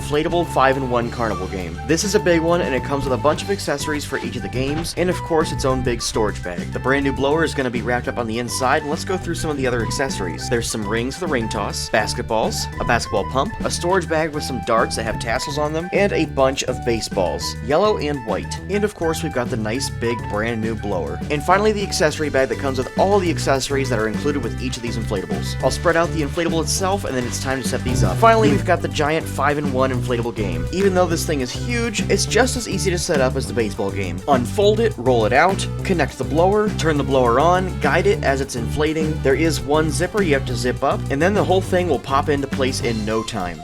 inflatable 5-in-1 carnival game. This is a big one, and it comes with a bunch of accessories for each of the games, and of course its own big storage bag. The brand new blower is going to be wrapped up on the inside, and let's go through some of the other accessories. There's some rings for the ring toss, basketballs, a basketball pump, a storage bag with some darts that have tassels on them, and a bunch of baseballs, yellow and white. And of course we've got the nice big brand new blower. And finally the accessory bag that comes with all the accessories that are included with each of these inflatables. I'll spread out the inflatable itself, and then it's time to set these up. Finally, we've got the giant 5-in-1 inflatable game. Even though this thing is huge, it's just as easy to set up as the baseball game. Unfold it, roll it out, connect the blower, turn the blower on, guide it as it's inflating. There is one zipper you have to zip up, and then the whole thing will pop into place in no time.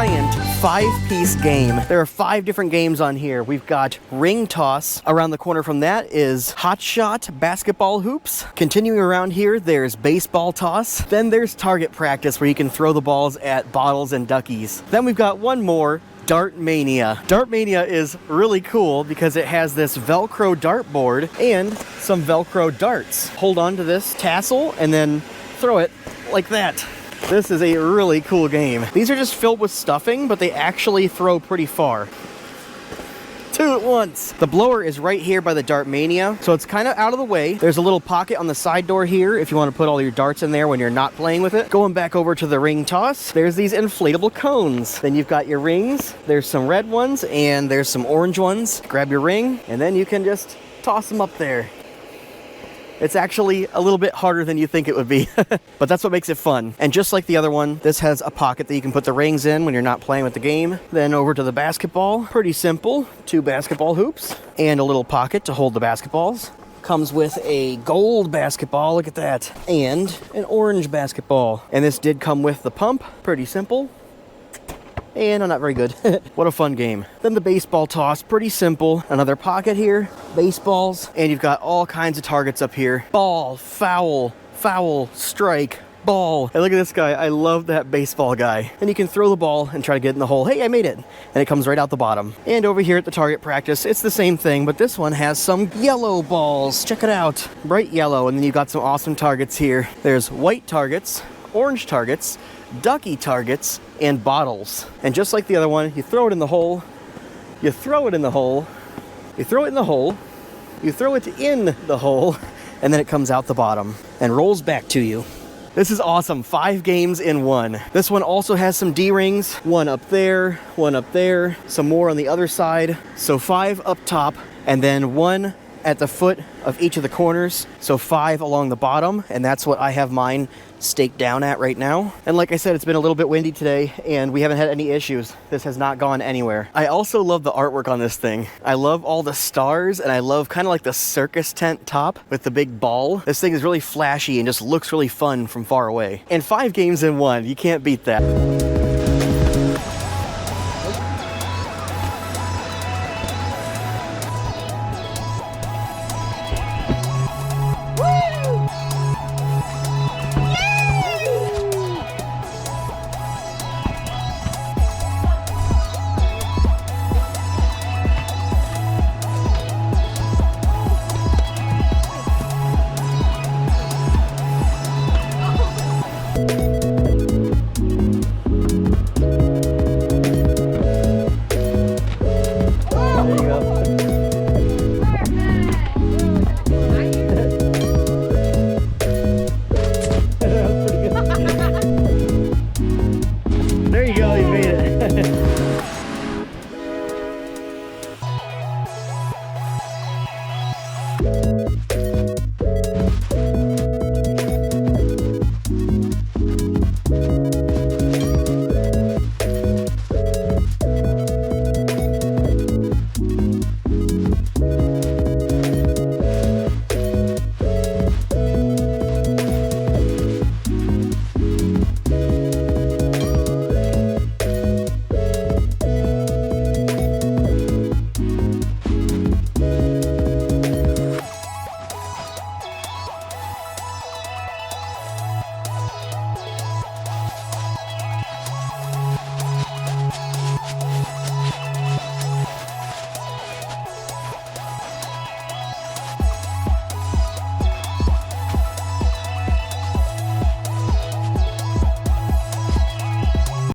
Giant 5-piece game. There are 5 different games on here. We've got ring toss. Around the corner from that is hot shot basketball hoops. Continuing around here, there's baseball toss. Then there's target practice where you can throw the balls at bottles and duckies. Then we've got one more, Dart Mania. Dart Mania is really cool because it has this Velcro dartboard and some Velcro darts. Hold on to this tassel and then throw it like that. This is a really cool game. These are just filled with stuffing, but they actually throw pretty far. 2 at once. The blower is right here by the Dart Mania, so it's kind of out of the way. There's a little pocket on the side door here if you want to put all your darts in there when you're not playing with it. Going back over to the ring toss, there's these inflatable cones. Then you've got your rings. There's some red ones and there's some orange ones. Grab your ring and then you can just toss them up there. It's actually a little bit harder than you think it would be, but that's what makes it fun. And just like the other one, this has a pocket that you can put the rings in when you're not playing with the game. Then over to the basketball, pretty simple. 2 basketball hoops and a little pocket to hold the basketballs. Comes with a gold basketball, look at that, and an orange basketball. And this did come with the pump, pretty simple. And I'm not very good. What a fun game. Then the baseball toss, pretty simple. Another pocket here, baseballs, and you've got all kinds of targets up here. Ball, foul, foul, strike, ball. And look at this guy. I love that baseball guy. And you can throw the ball and try to get in the hole. Hey, I made it. And it comes right out the bottom. And over here at the target practice, it's the same thing, but this one has some yellow balls. Check it out. Bright yellow. And then you've got some awesome targets here. There's white targets, orange targets, ducky targets, and bottles. And just like the other one, you throw it in the hole, you throw it in the hole, you throw it in the hole, you throw it in the hole, and then it comes out the bottom and rolls back to you. This is awesome. 5 games in one. This one also has some D-rings, one up there, some more on the other side. So 5 up top, and then 1 at the foot of each of the corners. So 5 along the bottom, and that's what I have mine staked down at right now. And like I said, it's been a little bit windy today and we haven't had any issues. This has not gone anywhere. I also love the artwork on this thing. I love all the stars, and I love kind of like the circus tent top with the big ball. This thing is really flashy and just looks really fun from far away. And 5 games in one, you can't beat that.